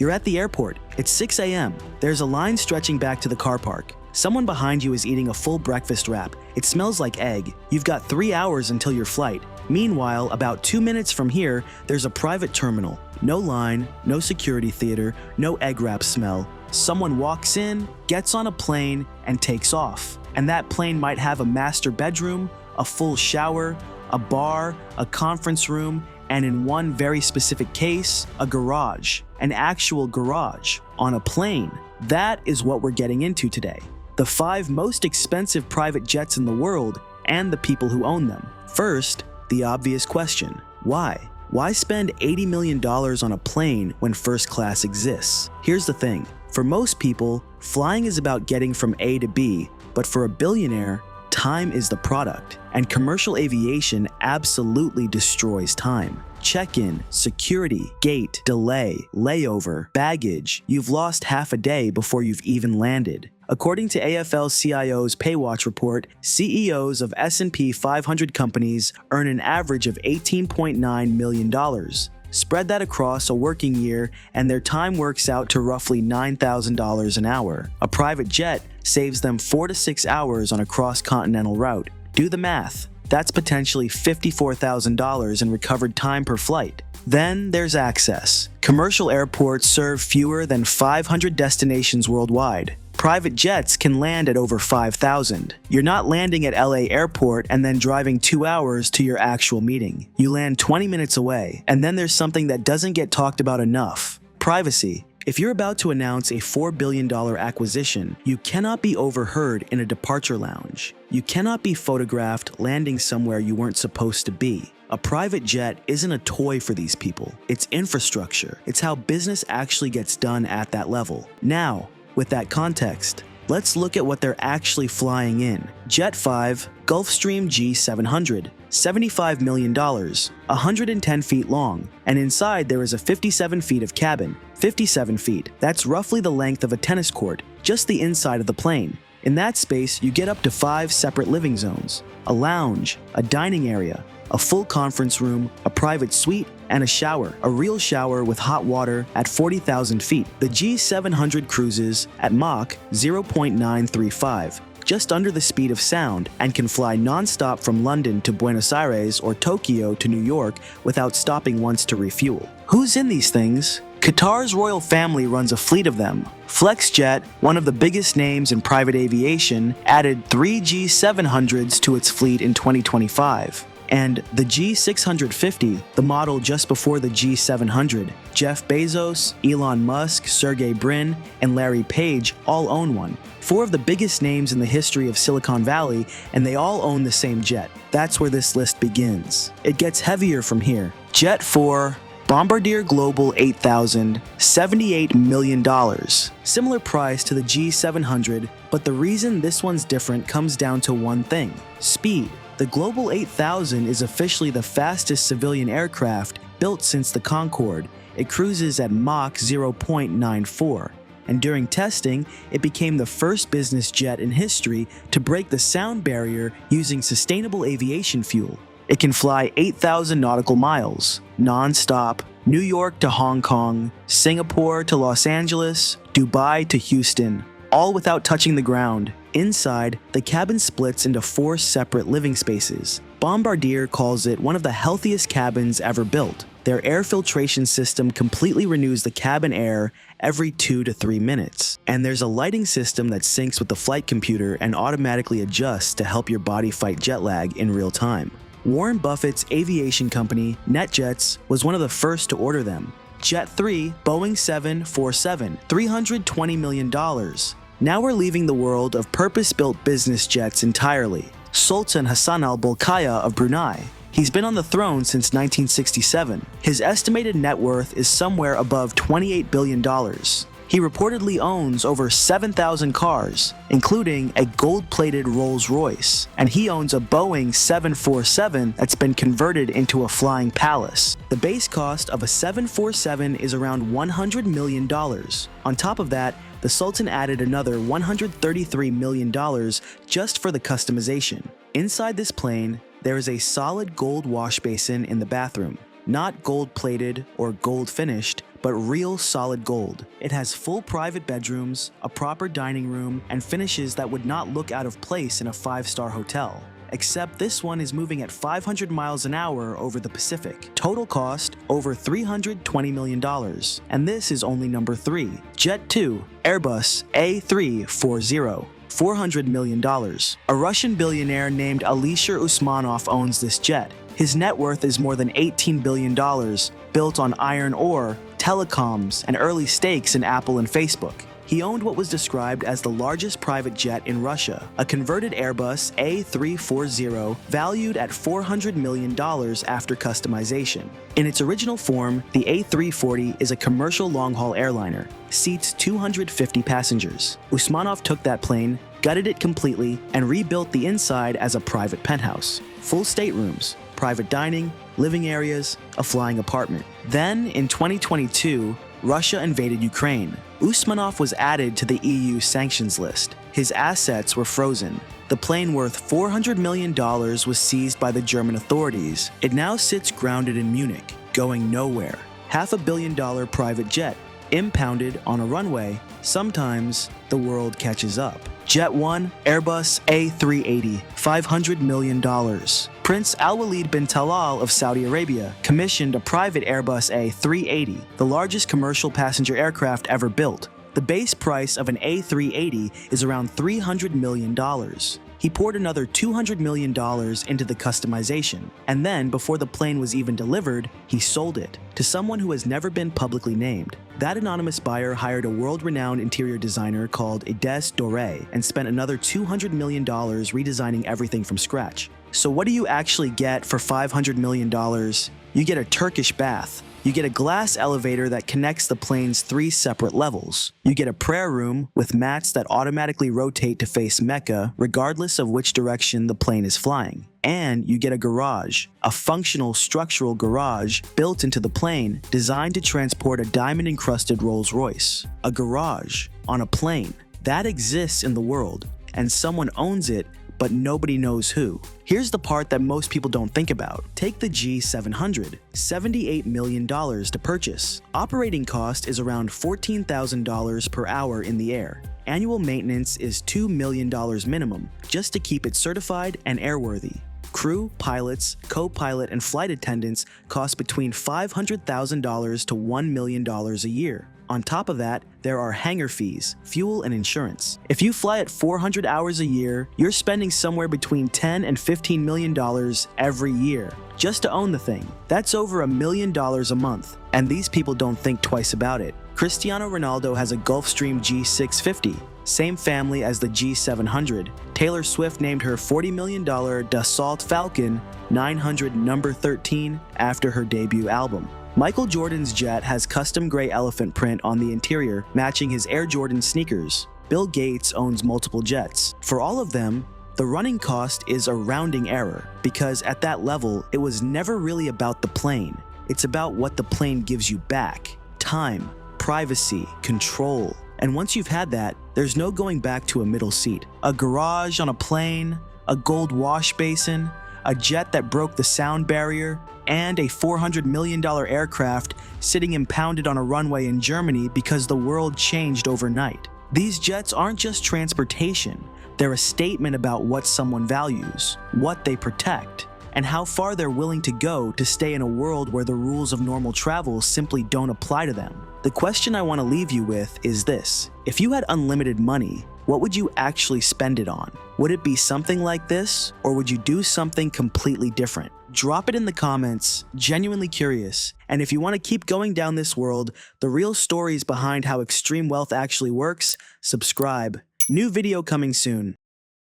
You're at the airport. It's 6 a.m. There's a line stretching back to the car park. Someone behind you is eating a full breakfast wrap. It smells like egg. You've got 3 hours until your flight. Meanwhile, about 2 minutes from here, there's a private terminal. No line, no security theater, no egg wrap smell. Someone walks in, gets on a plane, and takes off. And that plane might have a master bedroom, a full shower, a bar, a conference room, and in one very specific case, a garage. An actual garage on a plane. That is what we're getting into today. The 5 most expensive private jets in the world and the people who own them. First, the obvious question, why? Why spend $80 million on a plane when first class exists? Here's the thing, for most people, flying is about getting from A to B, but for a billionaire, time is the product, and commercial aviation absolutely destroys time. Check-in, security, gate, delay, layover, baggage. You've lost half a day before you've even landed. According to AFL-CIO's Paywatch report, CEOs of S&P 500 companies earn an average of $18.9 million. Spread that across a working year, and their time works out to roughly $9,000 an hour. A private jet saves them 4 to 6 hours on a cross-continental route. Do the math. That's potentially $54,000 in recovered time per flight. Then there's access. Commercial airports serve fewer than 500 destinations worldwide. Private jets can land at over 5,000. You're not landing at LA Airport and then driving 2 hours to your actual meeting. You land 20 minutes away. And then there's something that doesn't get talked about enough. Privacy. If you're about to announce a $4 billion acquisition, you cannot be overheard in a departure lounge. You cannot be photographed landing somewhere you weren't supposed to be. A private jet isn't a toy for these people. It's infrastructure. It's how business actually gets done at that level. Now, with that context, let's look at what they're actually flying in. Jet 5, Gulfstream G700, $75 million, 110 feet long, and inside there is a 57 feet of cabin. 57 feet, that's roughly the length of a tennis court, just the inside of the plane. In that space, you get up to 5 separate living zones, a lounge, a dining area, a full conference room, a private suite, and a shower, a real shower with hot water at 40,000 feet. The G700 cruises at Mach 0.935, just under the speed of sound, and can fly non-stop from London to Buenos Aires or Tokyo to New York without stopping once to refuel. Who's in these things? Qatar's royal family runs a fleet of them. FlexJet, one of the biggest names in private aviation, added 3 G700s to its fleet in 2025. And the G650, the model just before the G700, Jeff Bezos, Elon Musk, Sergey Brin, and Larry Page all own one. 4 of the biggest names in the history of Silicon Valley, and they all own the same jet. That's where this list begins. It gets heavier from here. Jet 4, Bombardier Global 8000, $78 million. Similar price to the G700, but the reason this one's different comes down to one thing: speed. The Global 8000 is officially the fastest civilian aircraft built since the Concorde. It cruises at Mach 0.94, and during testing, it became the first business jet in history to break the sound barrier using sustainable aviation fuel. It can fly 8,000 nautical miles, non-stop, New York to Hong Kong, Singapore to Los Angeles, Dubai to Houston, all without touching the ground. Inside, the cabin splits into 4 separate living spaces. Bombardier calls it one of the healthiest cabins ever built. Their air filtration system completely renews the cabin air every 2 to 3 minutes. And there's a lighting system that syncs with the flight computer and automatically adjusts to help your body fight jet lag in real time. Warren Buffett's aviation company, NetJets, was one of the first to order them. Jet 3, Boeing 747, $320 million. Now we're leaving the world of purpose-built business jets entirely. Sultan Hassan al-Bolkiah of Brunei. He's been on the throne since 1967. His estimated net worth is somewhere above $28 billion. He reportedly owns over 7,000 cars, including a gold-plated Rolls-Royce, and he owns a Boeing 747 that's been converted into a flying palace. The base cost of a 747 is around $100 million. On top of that, the Sultan added another $133 million just for the customization. Inside this plane, there is a solid gold wash basin in the bathroom. Not gold-plated or gold-finished, but real solid gold. It has full private bedrooms, a proper dining room, and finishes that would not look out of place in a 5-star hotel. Except this one is moving at 500 miles an hour over the Pacific. Total cost, over $320 million. And this is only number 3. Jet 2, Airbus A340. $400 million. A Russian billionaire named Alisher Usmanov owns this jet. His net worth is more than $18 billion, built on iron ore, telecoms, and early stakes in Apple and Facebook. He owned what was described as the largest private jet in Russia, a converted Airbus A340 valued at $400 million after customization. In its original form, the A340 is a commercial long-haul airliner, seats 250 passengers. Usmanov took that plane, gutted it completely, and rebuilt the inside as a private penthouse. Full staterooms, private dining, living areas, a flying apartment. Then, in 2022, Russia invaded Ukraine. Usmanov was added to the EU sanctions list. His assets were frozen. The plane worth $400 million was seized by the German authorities. It now sits grounded in Munich, going nowhere. $500 million private jet, impounded on a runway. Sometimes the world catches up. Jet 1, Airbus A380, $500 million. Prince Al-Walid bin Talal of Saudi Arabia commissioned a private Airbus A380, the largest commercial passenger aircraft ever built. The base price of an A380 is around $300 million. He poured another $200 million into the customization, and then, before the plane was even delivered, he sold it to someone who has never been publicly named. That anonymous buyer hired a world-renowned interior designer called Ides Dore and spent another $200 million redesigning everything from scratch. So what do you actually get for $500 million? You get a Turkish bath. You get a glass elevator that connects the plane's 3 separate levels. You get a prayer room with mats that automatically rotate to face Mecca regardless of which direction the plane is flying. And you get a garage, a functional structural garage built into the plane designed to transport a diamond-encrusted Rolls-Royce. A garage on a plane. That exists in the world, and someone owns it, but nobody knows who. Here's the part that most people don't think about. Take the G700, $78 million to purchase. Operating cost is around $14,000 per hour in the air. Annual maintenance is $2 million minimum, just to keep it certified and airworthy. Crew, pilots, co-pilot, and flight attendants cost between $500,000 to $1 million a year. On top of that, there are hangar fees, fuel, and insurance. If you fly at 400 hours a year, you're spending somewhere between $10 and $15 million every year just to own the thing. That's over $1 million a month, and these people don't think twice about it. Cristiano Ronaldo has a Gulfstream G650, same family as the G700. Taylor Swift named her $40 million Dassault Falcon 900 number 13 after her debut album. Michael Jordan's jet has custom gray elephant print on the interior, matching his Air Jordan sneakers. Bill Gates owns multiple jets. For all of them, the running cost is a rounding error, because at that level, it was never really about the plane. It's about what the plane gives you back. Time, privacy, control. And once you've had that, there's no going back to a middle seat. A garage on a plane, a gold wash basin, a jet that broke the sound barrier, and a $400 million aircraft sitting impounded on a runway in Germany because the world changed overnight. These jets aren't just transportation, they're a statement about what someone values, what they protect, and how far they're willing to go to stay in a world where the rules of normal travel simply don't apply to them. The question I want to leave you with is this: if you had unlimited money, what would you actually spend it on? Would it be something like this, or would you do something completely different? Drop it in the comments, genuinely curious. And if you want to keep going down this world, the real stories behind how extreme wealth actually works, subscribe. New video coming soon.